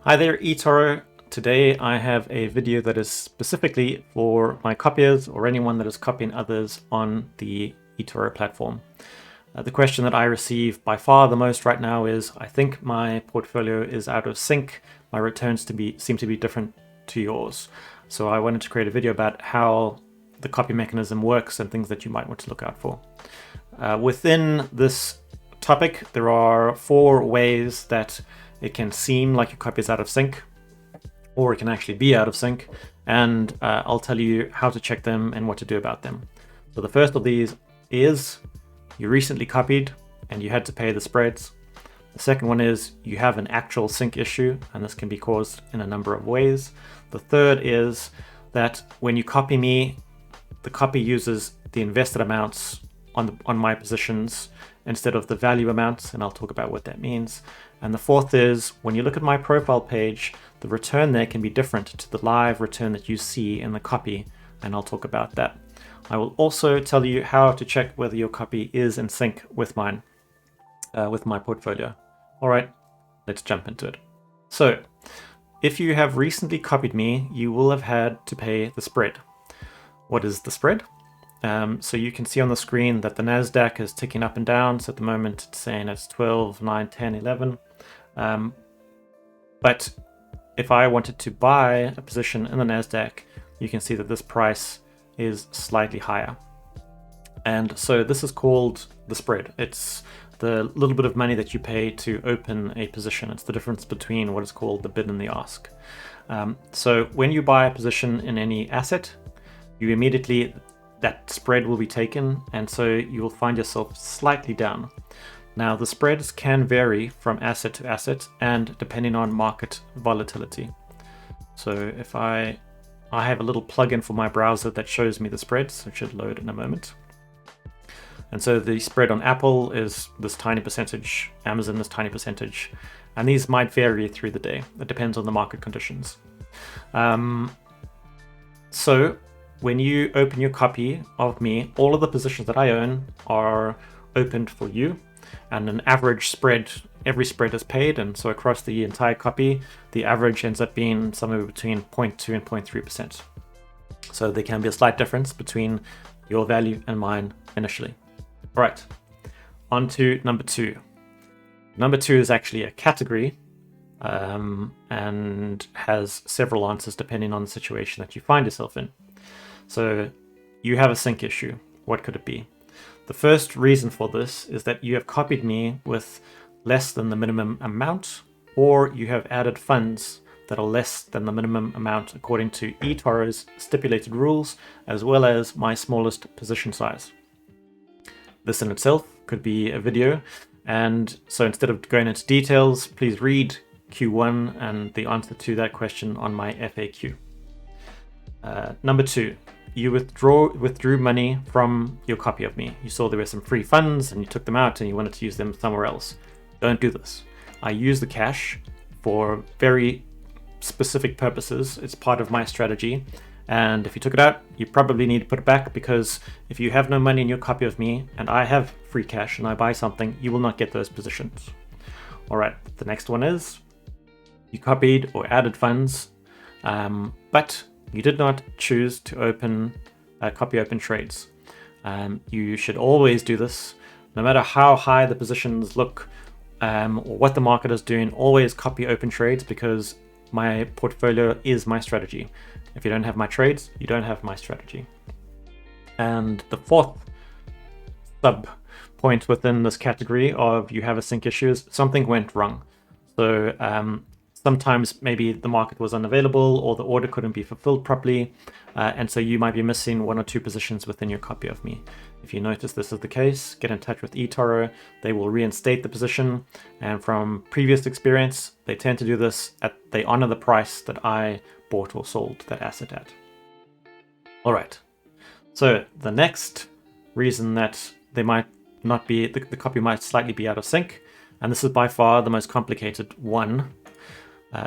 Hi there, etoro. Today I have a video that is specifically for my copiers or anyone that is copying others on the etoro platform. The question that I receive by far the most right now is, I think my portfolio is out of sync. My returns seem to be different to yours. So I wanted to create a video about how the copy mechanism works and things that you might want to look out for. Within this topic, there are 4 ways that it can seem like your copy is out of sync, or it can actually be out of sync, and I'll tell you how to check them and what to do about them. So the first of these is you recently copied and you had to pay the spreads. The second one is you have an actual sync issue, and this can be caused in a number of ways. The third is that when you copy me, the copy uses the invested amounts on my positions instead of the value amounts, and I'll talk about what that means. And the fourth is when you look at my profile page, the return there can be different to the live return that you see in the copy, and I'll talk about that. I will also tell you how to check whether your copy is in sync with mine, with my portfolio. All right, let's jump into it. So if you have recently copied me, you will have had to pay the spread. What is the spread? So you can see on the screen that the NASDAQ is ticking up and down. So at the moment it's saying it's 12, 9, 10, 11. But if I wanted to buy a position in the NASDAQ, you can see that this price is slightly higher. And so this is called the spread. It's the little bit of money that you pay to open a position. It's the difference between what is called the bid and the ask. So when you buy a position in any asset, you immediately, that spread will be taken, and so you will find yourself slightly down. Now the spreads can vary from asset to asset and depending on market volatility. So if I have a little plugin for my browser that shows me the spreads, it should load in a moment. And so the spread on Apple is this tiny percentage, Amazon this tiny percentage, and these might vary through the day. It depends on the market conditions. So when you open your copy of me, all of the positions that I own are opened for you, and an average spread, every spread is paid, and so across the entire copy, the average ends up being somewhere between 0.2 and 0.3%. So there can be a slight difference between your value and mine initially. All right, on to number 2. Number 2 is actually a category and has several answers depending on the situation that you find yourself in. So you have a sync issue. What could it be? The first reason for this is that you have copied me with less than the minimum amount, or you have added funds that are less than the minimum amount according to etoro's stipulated rules, as well as my smallest position size. This in itself could be a video, and so instead of going into details, please read Q1 and the answer to that question on my FAQ. Number 2, you withdrew money from your copy of me. You saw there were some free funds and you took them out and you wanted to use them somewhere else. Don't do this. I use the cash for very specific purposes. It's part of my strategy. And if you took it out, you probably need to put it back, because if you have no money in your copy of me and I have free cash and I buy something, you will not get those positions. All right, the next one is you copied or added funds, but you did not choose to copy open trades. You should always do this, no matter how high the positions look or what the market is doing. Always copy open trades, because my portfolio is my strategy. If you don't have my trades, you don't have my strategy. And the fourth sub point within this category of you have a sync issue is something went wrong. So sometimes maybe the market was unavailable or the order couldn't be fulfilled properly, and so you might be missing 1 or 2 positions within your copy of me. If you notice this is the case, get in touch with etoro. They will reinstate the position, and from previous experience, they tend to do this they honor the price that I bought or sold that asset at. All right, so the next reason that they might not be, the copy might slightly be out of sync, and this is by far the most complicated one.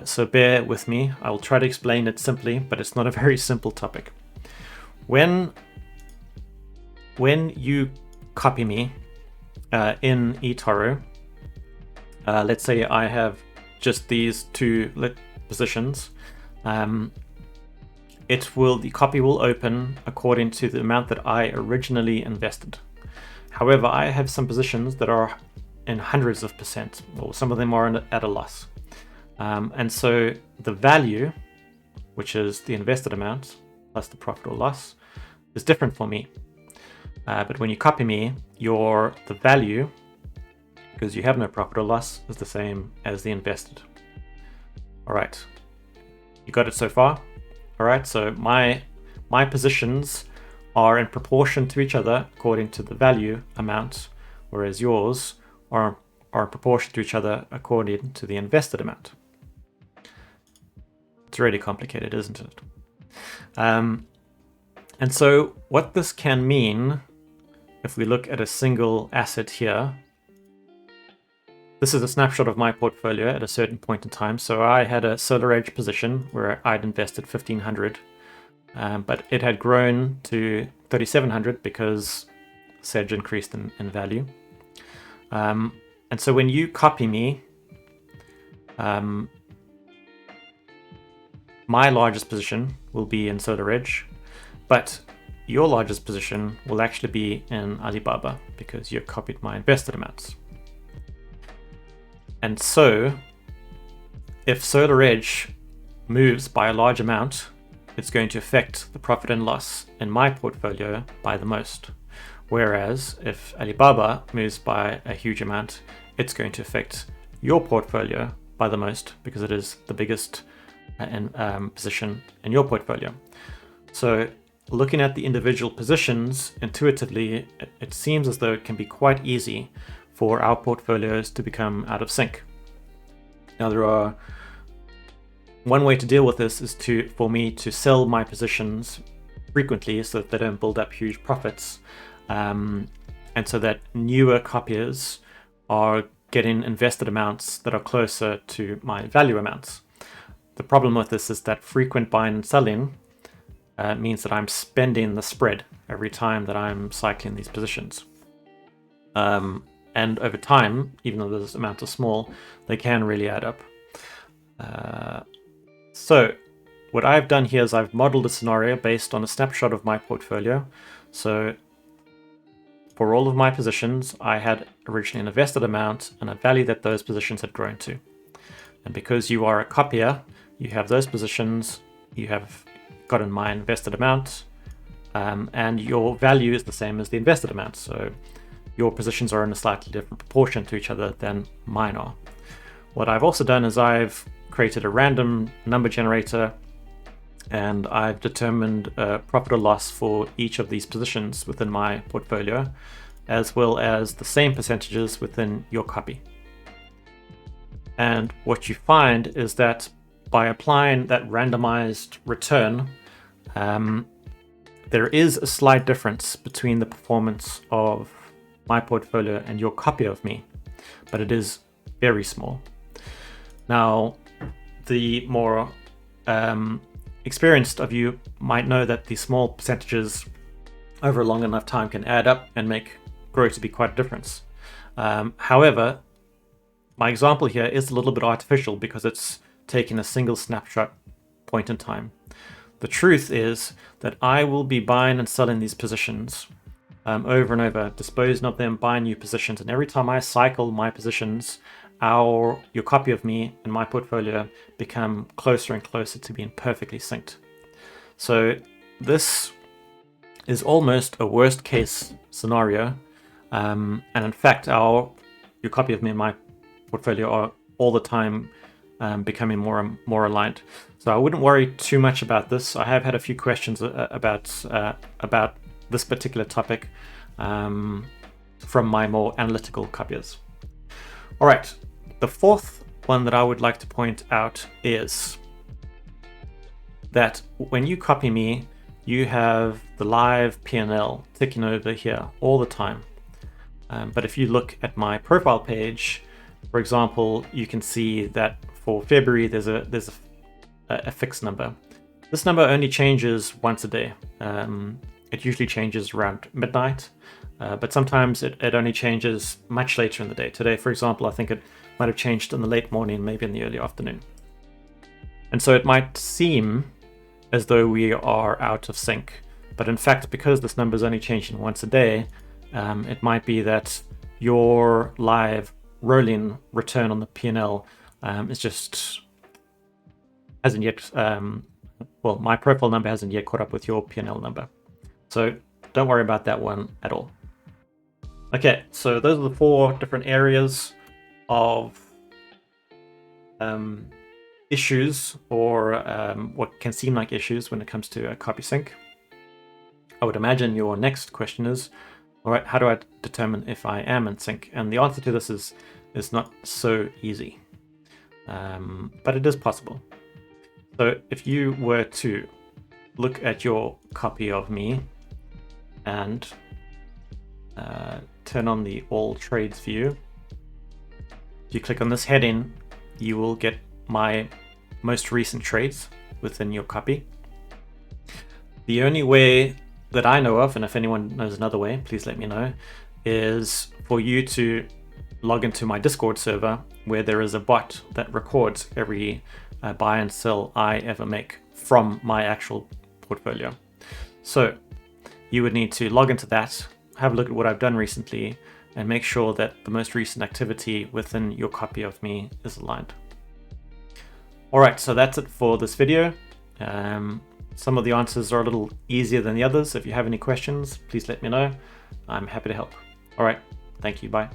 So bear with me. I will try to explain it simply, but it's not a very simple topic. When you copy me in etoro, let's say I have just these two positions, the copy will open according to the amount that I originally invested. However, I have some positions that are in hundreds of percent, or some of them are at a loss. And so the value, which is the invested amount plus the profit or loss, is different for me. But when you copy me, the value, because you have no profit or loss, is the same as the invested. All right, you got it so far? All right, so my positions are in proportion to each other according to the value amount, whereas yours are in proportion to each other according to the invested amount. It's really complicated, isn't it? And so what this can mean, if we look at a single asset here, this is a snapshot of my portfolio at a certain point in time. So I had a SolarEdge position where I'd invested 1,500, but it had grown to 3,700 because Sedge increased in value. And so when you copy me, my largest position will be in SolarEdge, but your largest position will actually be in Alibaba because you've copied my invested amounts. And so if SolarEdge moves by a large amount, it's going to affect the profit and loss in my portfolio by the most. Whereas if Alibaba moves by a huge amount, it's going to affect your portfolio by the most because it is the biggest position in your portfolio. So looking at the individual positions intuitively, it seems as though it can be quite easy for our portfolios to become out of sync. Now, one way to deal with this is for me to sell my positions frequently so that they don't build up huge profits, and so that newer copiers are getting invested amounts that are closer to my value amounts. The problem with this is that frequent buying and selling means that I'm spending the spread every time that I'm cycling these positions. And over time, even though those amounts are small, they can really add up. So what I've done here is I've modeled a scenario based on a snapshot of my portfolio. So for all of my positions, I had originally an invested amount and a value that those positions had grown to. And because you are a copier, you have those positions, you have gotten my invested amount, and your value is the same as the invested amount. So your positions are in a slightly different proportion to each other than mine are. What I've also done is I've created a random number generator and I've determined a profit or loss for each of these positions within my portfolio, as well as the same percentages within your copy. And what you find is that by applying that randomized return, there is a slight difference between the performance of my portfolio and your copy of me, but it is very small. Now, the more experienced of you might know that the small percentages over a long enough time can add up and grow to be quite a difference. However, my example here is a little bit artificial because it's taking a single snapshot point in time. The truth is that I will be buying and selling these positions over and over, disposing of them, buying new positions, and every time I cycle my positions, your copy of me and my portfolio become closer and closer to being perfectly synced. So this is almost a worst case scenario, and in fact your copy of me and my portfolio are all the time becoming more and more aligned. So I wouldn't worry too much about this. I have had a few questions about this particular topic from my more analytical copiers. All right, the fourth one that I would like to point out is that when you copy me, you have the live P&L ticking over here all the time. But if you look at my profile page, for example, you can see that for February there's a fixed number. This number only changes once a day. it usually changes around midnight, but sometimes it only changes much later in the day. Today, for example, I think it might have changed in the late morning, maybe in the early afternoon. And so it might seem as though we are out of sync, but in fact, because this number is only changing once a day, it might be that your live rolling return on the P&L is just hasn't yet, well, my profile number hasn't yet caught up with your P&L number. So don't worry about that one at all. Okay, so those are the 4 different areas of issues, or what can seem like issues when it comes to a copy sync. I would imagine your next question is, all right, how do I determine if I am in sync? And the answer to this is not so easy, but it is possible. So if you were to look at your copy of me and turn on the all trades view, if you click on this heading, you will get my most recent trades within your copy. The only way that I know of, and if anyone knows another way, please let me know, is for you to log into my Discord server, where there is a bot that records every buy and sell I ever make from my actual portfolio. So you would need to log into that, have a look at what I've done recently, and make sure that the most recent activity within your copy of me is aligned. All right, so that's it for this video. Some of the answers are a little easier than the others. If you have any questions, please let me know. I'm happy to help. All right, thank you, bye.